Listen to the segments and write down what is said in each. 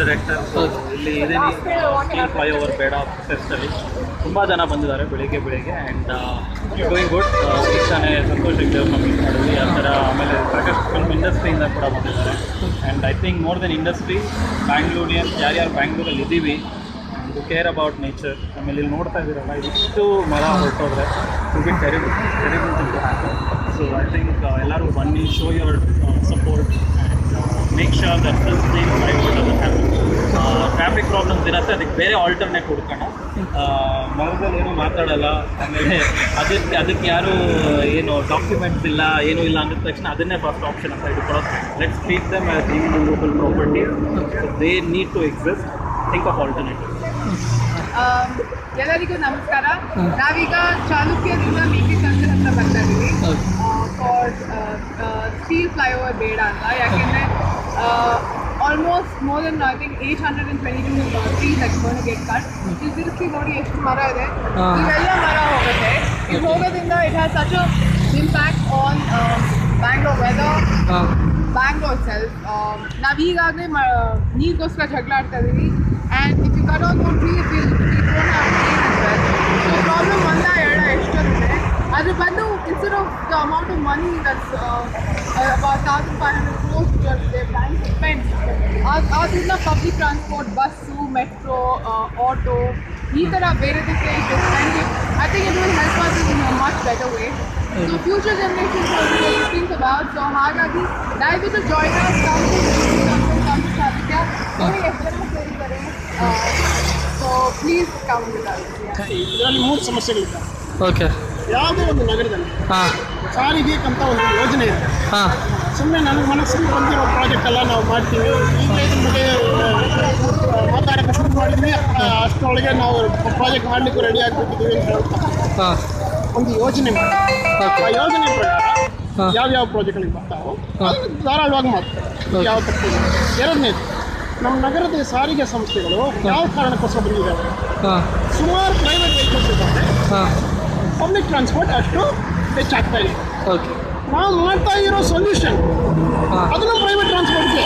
Director. ಇಲ್ಲಿ ಇದೇನಿ steel flyover ಬೇಡ ಫೆಸ್ಟಲ್ಲಿ ತುಂಬ ಜನ ಬಂದಿದ್ದಾರೆ ಬೆಳಿಗ್ಗೆ ಆ್ಯಂಡ್ ಗೋಯಿಂಗ್ ಗುಡ್. ಇಷ್ಟಾನೇ ಸಂತೋಷ್ ಹೆಗ್ಡೆ ಅವ್ರನ್ನ ಮೀಟ್ ಮಾಡಿದ್ವಿ ಆ ಥರ. ಆಮೇಲೆ ಸಾಕಷ್ಟು ಫಿಲ್ಮ್ ಇಂಡಸ್ಟ್ರಿಯಿಂದ ಕೂಡ ಬಂದಿದ್ದಾರೆ. And I think more than industry, Bangaloreans ಯಾರ್ಯಾರು ಬ್ಯಾಂಗ್ಳೂರಲ್ಲಿ ಇದ್ದೀವಿ ಟು ಕೇರ್ ಅಬೌಟ್ ನೇಚರ್. ಆಮೇಲೆ ಇಲ್ಲಿ ನೋಡ್ತಾ ಇದ್ದೀರಲ್ಲ, ಇದಿಷ್ಟು ಮರ ಹೊರಟೋದ್ರೆ to be terrible thing to happen. So I think ಎಲ್ಲರೂ ಬನ್ನಿ, show your support, make sure that this thing doesn't happen. Traffic problems ಇರುತ್ತೆ, ಅದಕ್ಕೆ ಬೇರೆ ಆಲ್ಟರ್ನೇಟ್ ಹುಡ್ಕೋಣ. ಮರದಲ್ಲಿ ಏನೂ ಮಾತಾಡಲ್ಲ, ಆಮೇಲೆ ಅದಕ್ಕೆ ಯಾರು ಏನು ಡಾಕ್ಯುಮೆಂಟ್ಸ್ ಇಲ್ಲ ಏನೂ ಇಲ್ಲ ಅಂದಿದ ತಕ್ಷಣ ಅದನ್ನೇ ಫಸ್ಟ್ ಆಪ್ಷನ್ ಅಂತ ಇಟ್ಕೊಳ್ಳೋದು. Let's treat them as local property. They need to exist. Think of alternative. ಎಲ್ಲರಿಗೂ ನಮಸ್ಕಾರ. ನಾವೀಗ ಚಾಲುಕ್ಯದಿಂದ ಮೇಕೆ ಕಲ್ಚರ್ ಅಂತ ಬರ್ತಾ ಇದ್ದೀವಿ ಫಾರ್ ಸ್ಟೀಲ್ ಫ್ಲೈಓವರ್ ಬೇಡ ಅಂತ. ಯಾಕೆಂದರೆ almost more than I think 822 trees that's going to get cut. ಇಲ್ಲಿ ತಿರುಗಿ ನೋಡಿ ಎಷ್ಟು ಮರ ಇದೆ, ಇವೆಲ್ಲ ಮರ ಹೋಗುತ್ತೆ. ಇದು ಹೋಗೋದ್ರಿಂದ it has such a impact on Bangalore weather, Bangalore self. ನಾವೀಗಾಗಲೇ ನೀರಿಗೋಸ್ಕರ ಜಗಳ ಆಡ್ತಾ ಇದ್ದೀವಿ. And if you cut all those trees, we don't have trees as well. So problem ಒಂದ ಎರಡ ಎಷ್ಟೊಂದಿದೆ. ಅದ್ರ ಬಂದು instead of the amount of money that's about 1,500 crores they plan to spend, ಅದನ್ನ public transport, bus, metro, auto ಈ ಥರ ಬೇರೆದಕ್ಕೆ spending, I think it will help us in a much better way. So future generations will think about. So ಹಾಗಾಗಿ ದಯವಿಟ್ಟು join us, come to Chalukya. ನೋಡಿ ಎಷ್ಟು ಜನ ಸೇರಿದ್ದಾರೆ. So please come with us. ಇದರಲ್ಲಿ 3 ಸಮಸ್ಯೆಗಳಿವೆ. ಓಕೆ. ಯಾವುದೇ ಒಂದು ನಗರದಲ್ಲಿ ಸಾರಿಗೆ ಅಂತ ಒಂದು ಯೋಜನೆ ಇದೆ. ಸುಮ್ಮನೆ ನನಗೆ ಮನಸ್ಸಿಗೆ ಬಂದಿರೋ ಪ್ರಾಜೆಕ್ಟ್ ಎಲ್ಲ ನಾವು ಮಾಡ್ತೀವಿ. ಈಗ ಇದ್ರ ಬಗ್ಗೆ ಮಾತಾಡೋಕ್ಕೆ ಶುರು ಮಾಡಿದ್ವಿ, ಅಷ್ಟರೊಳಗೆ ನಾವು ಪ್ರಾಜೆಕ್ಟ್ ಮಾಡಲಿಕ್ಕೂ ರೆಡಿ ಆಗಿಬಿಟ್ಟಿದ್ದೀವಿ ಅಂತ ಹೇಳ್ತಾ ಒಂದು ಯೋಜನೆ ಮಾಡಿ ಆ ಯೋಜನೆ ಪ್ರಕಾರ ಯಾವ್ಯಾವ ಪ್ರಾಜೆಕ್ಟ್ಗಳಿಗೆ ಬರ್ತಾವೋ ಅದನ್ನು ಧಾರಾಳವಾಗಿ ಮಾಡ್ತಾರೆ. ಯಾವ ತಪ್ಪಿಲ್ಲ. ಎರಡನೇದು, ನಮ್ಮ ನಗರದ ಸಾರಿಗೆ ಸಂಸ್ಥೆಗಳು ಯಾವ ಕಾರಣಕ್ಕೋಸ್ಕರ ಬಂದಿದ್ದಾವೆ, ಸುಮಾರು ಪ್ರೈವೇಟ್ ವೆಹಿಕಲ್ಸ್ ಇದ್ದಾರೆ, ಪಬ್ಲಿಕ್ ಟ್ರಾನ್ಸ್ಪೋರ್ಟ್ ಅಷ್ಟು ಹೆಚ್ಚಾಗ್ತಾ ಇದೆ. ನಾವು ಮಾಡ್ತಾ ಇರೋ ಸೊಲ್ಯೂಷನ್ ಅದನ್ನು ಪ್ರೈವೇಟ್ ಟ್ರಾನ್ಸ್ಪೋರ್ಟ್ಗೆ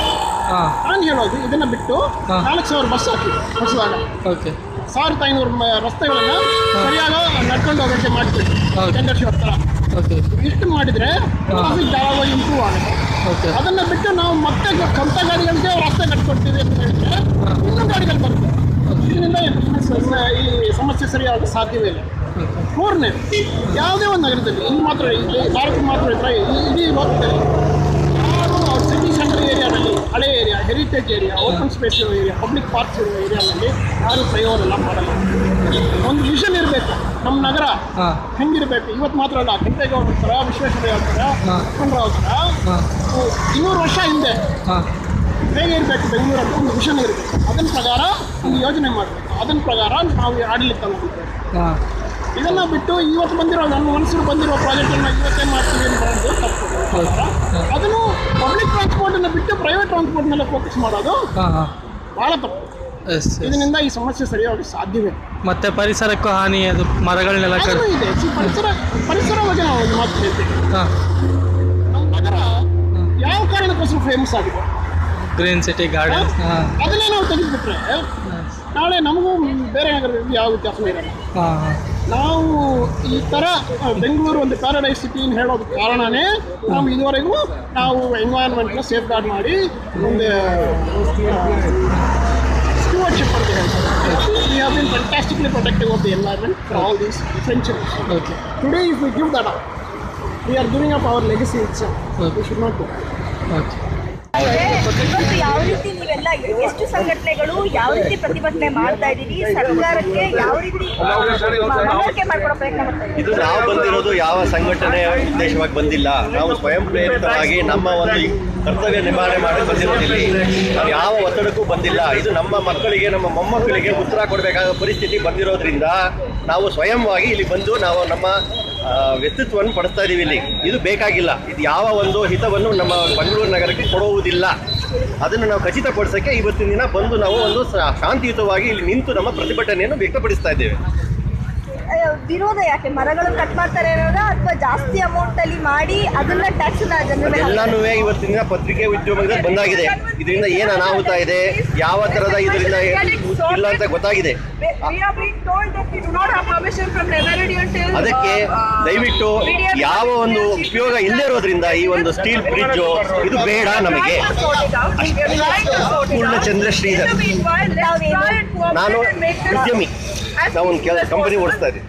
ನಾನು ಹೇಳೋದು, ಇದನ್ನು ಬಿಟ್ಟು 4,000 ಬಸ್ ಹಾಕಿ ಹೊಸದಾಗ 1,500 ರಸ್ತೆಗಳನ್ನು ಸರಿಯಾಗಿ ನಡ್ಕೊಂಡು ಹೋಗೋಕ್ಕೆ ಮಾಡಿಬಿಟ್ಟು ಟೆಂಡರ್ಶಿಪ್ ಥರ ಇಷ್ಟು ಮಾಡಿದರೆ ಟ್ರಾಫಿಕ್ ಧಾರಾವಾಹಿ ಇಂಪ್ರೂವ್ ಆಗುತ್ತೆ. ಅದನ್ನು ಬಿಟ್ಟು ನಾವು ಮತ್ತೆ ಸ್ವಂತ ಗಾಡಿಗಳಿಗೆ ರಸ್ತೆ ಕಟ್ಕೊಡ್ತೀವಿ ಅಂತ ಹೇಳಿದ್ರೆ ಇನ್ನೂ ಗಾಡಿಗಳು ಬರುತ್ತೆ. ಇದರಿಂದ ಈ ಸಮಸ್ಯೆ ಸರಿಯಾದ ಸಾಧ್ಯವೇ ಇಲ್ಲ. ಮೂರನೇ, ಯಾವುದೇ ಒಂದು ನಗರದಲ್ಲಿ ಇಲ್ಲಿ ಮಾತ್ರ ಇಲ್ಲಿ ಭಾರತ ಮಾತ್ರ ಇದ್ದರೆ ಇಡೀ ಲೋಕದಲ್ಲಿ ಯಾರು ಸಿಟಿ ಸೆಂಟರ್ ಏರಿಯಾದಲ್ಲಿ, ಹಳೆ area, heritage area, open space ಇರೋ ಏರಿಯಾ, ಪಬ್ಲಿಕ್ ಪಾರ್ಕ್ಸ್ ಇರೋ ಏರಿಯಾದಲ್ಲಿ ಯಾರು ಪ್ರಯೋಗನೆಲ್ಲ ಮಾಡಲ್ಲ. ಒಂದು ವಿಷನ್ ಇರಬೇಕು, ನಮ್ಮ ನಗರ ಹೆಂಗಿರಬೇಕು. ಇವತ್ತು ಮಾತ್ರ ಅಲ್ಲ, ಕೆಂಪೇಗೌಡರ ಥರ, ವಿಶ್ವೇಶ್ವರಯ್ಯ ಥರ, ಲಕ್ಷ್ಮಣರಾವ್ ಥರ 200 ವರ್ಷ ಹಿಂದೆ ಹೇಗೆ ಇರಬೇಕು ಬೆಂಗಳೂರು ಅಂತ ಒಂದು ವಿಷನ್ ಇರಬೇಕು. ಅದನ್ನ ಪ್ರಕಾರ ಒಂದು ಯೋಜನೆ ಮಾಡಬೇಕು. ಅದನ್ನ ಪ್ರಕಾರ ನಾವು ಆಡಳಿತ ಮಾಡಿದ್ದೇವೆ. ಇದನ್ನು ಬಿಟ್ಟು ಇವತ್ತು ಬಂದಿರೋ ನನ್ನ ಮನಸ್ಸಿಗೆ ಬಂದಿರೋ ಪ್ರಾಜೆಕ್ಟನ್ನು ಇವತ್ತೇ ಮಾಡ್ತೀವಿ ಅಂತ ಮಾಡೋದು ತಪ್ಪು. ಅದನ್ನು ಪಬ್ಲಿಕ್ ಟ್ರಾನ್ಸ್ಪೋರ್ಟನ್ನು ಬಿಟ್ಟು ಪ್ರೈವೇಟ್ ಟ್ರಾನ್ಸ್ಪೋರ್ಟ್ನೆಲ್ಲ ಫೋಕಸ್ ಮಾಡೋದು ಭಾಳ ತಪ್ಪು. ಇದರಿಂದ ಈ ಸಮಸ್ಯೆ ಸರಿಯಾಗಿ ಸಾಧ್ಯವೇ. ಮತ್ತೆ ಪರಿಸರಕ್ಕೂ ಹಾನಿ, ಅದು ಮರಗಳನ್ನೆಲ್ಲ ಇದೆ. ಪರಿಸರ ಬಗ್ಗೆ ನಾವು ಒಂದು ಮಾತು ಹೇಳ್ತೀವಿ. ನಮ್ಮ ನಗರ ಯಾವ ಕಾರಣಕ್ಕೋಸ್ಕರ ಫೇಮಸ್ ಆಗಿದೆ, ಗ್ರೀನ್ ಸಿಟಿ, ಗಾರ್ಡನ್, ಅದನ್ನೇ ನಾವು ತೆಗೆದುಬಿಟ್ರೆ ನಾಳೆ ನಮಗೂ ಬೇರೆ ನಗರದಲ್ಲಿ ಯಾವ ವ್ಯತ್ಯಾಸವೂ ಇರಲ್ಲ. ನಾವು ಈ ಥರ ಬೆಂಗಳೂರು ಒಂದು ಪ್ಯಾರಡೈಸ್ ಸಿಟಿ ಅಂತ ಹೇಳೋದು ಕಾರಣನೇ ನಾವು ಇದುವರೆಗೂ ನಾವು ಎನ್ವೈರನ್ಮೆಂಟ್ನ ಸೇಫ್ ಗಾರ್ಡ್ ಮಾಡಿ ಒಂದು stewardship ಅಂತ ಹೇಳ್ತಾರೆ. We have been fantastically protective of the environment for all these centuries. Today if we give that up, we are giving up our legacy itself. We should not do that. ಇವತ್ತು ಯಾವ ರೀತಿ ನೀವೆಲ್ಲ ಎಷ್ಟು ಸಂಘಟನೆಗಳು ಯಾವ ರೀತಿ ಪ್ರತಿಭಟನೆ ಮಾಡ್ತಾ ಇದ್ದೀರಿ, ಸರ್ಕಾರಕ್ಕೆ ಯಾವ ರೀತಿ ಮನವರಿಕೆ ಮಾಡ್ಕೊಡೋ ಪ್ರಯತ್ನ ಮಾಡ್ತಾ ಇದ್ದೀರಿ? ಇದು ನಾವು ಬಂದಿರೋದು ಯಾವ ಸಂಘಟನೆ ಉದ್ದೇಶವಾಗಿ ಬಂದಿಲ್ಲ. ನಾವು ಸ್ವಯಂ ಪ್ರೇರಿತವಾಗಿ ನಮ್ಮ ಒಂದು ಕರ್ತವ್ಯ ನಿಭಾವಣೆ ಮಾಡಿ ಬಂದಿರೋದಿಲ್ಲ. ನಾವು ಯಾವ ಒತ್ತಡಕ್ಕೂ ಬಂದಿಲ್ಲ. ಇದು ನಮ್ಮ ಮಕ್ಕಳಿಗೆ, ನಮ್ಮ ಮೊಮ್ಮಕ್ಕಳಿಗೆ ಉತ್ತರ ಕೊಡಬೇಕಾದ ಪರಿಸ್ಥಿತಿ ಬಂದಿರೋದ್ರಿಂದ ನಾವು ಸ್ವಯಂವಾಗಿ ಇಲ್ಲಿ ಬಂದು ನಾವು ನಮ್ಮ ವ್ಯಕ್ತಿತ್ವವನ್ನು ಪಡಿಸ್ತಾ ಇದ್ದೀವಿ ಇಲ್ಲಿ. ಇದು ಬೇಕಾಗಿಲ್ಲ. ಇದು ಯಾವ ಒಂದು ಹಿತವನ್ನು ನಮ್ಮ ಬೆಂಗಳೂರು ನಗರಕ್ಕೆ ಕೊಡುವುದಿಲ್ಲ. ಅದನ್ನು ನಾವು ಖಚಿತಪಡಿಸೋಕ್ಕೆ ಇವತ್ತಿನ ದಿನ ಬಂದು ನಾವು ಒಂದು ಶಾಂತಿಯುತವಾಗಿ ಇಲ್ಲಿ ನಿಂತು ನಮ್ಮ ಪ್ರತಿಭಟನೆಯನ್ನು ವ್ಯಕ್ತಪಡಿಸ್ತಾ ಇದ್ದೇವೆ. ವಿರೋಧ ಯಾಕೆ? ಮರಗಳು ಕಟ್ ಮಾಡ್ತಾರೆ ಅನ್ನೋದಾ ಅಥವಾ ಜಾಸ್ತಿ ಅಮೌಂಟ್ ಅಲ್ಲಿ ಮಾಡಿ ಅದನ್ನ ಟ್ಯಾಕ್ಸ್ ಜನರ ಮೇಲೆ ಎಲ್ಲಾನು ಇವತ್ತಿನ ಪತ್ರಿಕೆ ಉದ್ಯಮದಲ್ಲಿ ಬಂದಾಗಿದೆ. ಇದರಿಂದ ಏನು ಅನಾಹುತ ಇದೆ, ಯಾವ ತರದ ಇದರಿಂದ ಇಲ್ಲ ಅಂತ ಗೊತ್ತಾಗಿದೆ. ಅದಕ್ಕೆ ದಯವಿಟ್ಟು ಯಾವ ಒಂದು ಉಪಯೋಗ ಇಲ್ಲದೆ ಇರೋದ್ರಿಂದ ಈ ಒಂದು ಸ್ಟೀಲ್ ಬ್ರಿಡ್ಜ್ ಇದು ಬೇಡ ನಮಗೆ. ಪೂರ್ಣ ಚಂದ್ರಶ್ರೀಧರ್, ನಾನು ಉದ್ಯಮಿ, ನಾವು ಒಂದು ಕಂಪನಿ ಓಡಿಸ್ತಾ ಇದ್ದೀವಿ.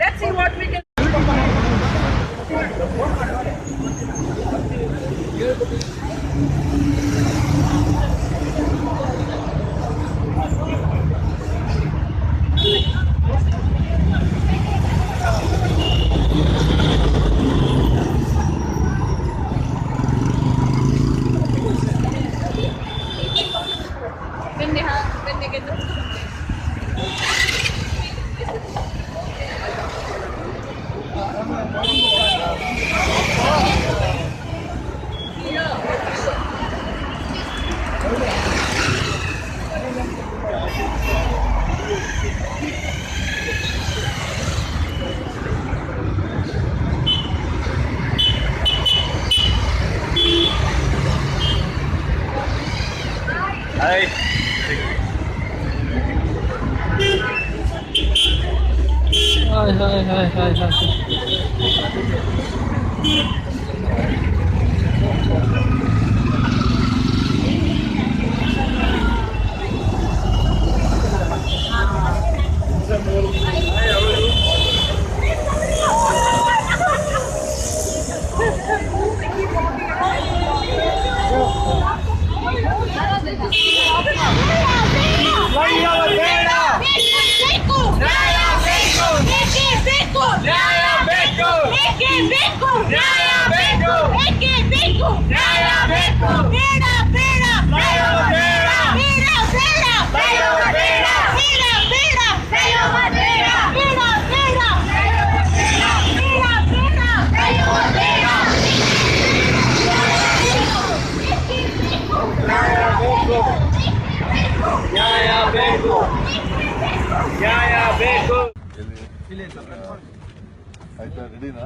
ಹಾಯ್, ಆಯ್ತಾ, ರೆಡಿನಾ?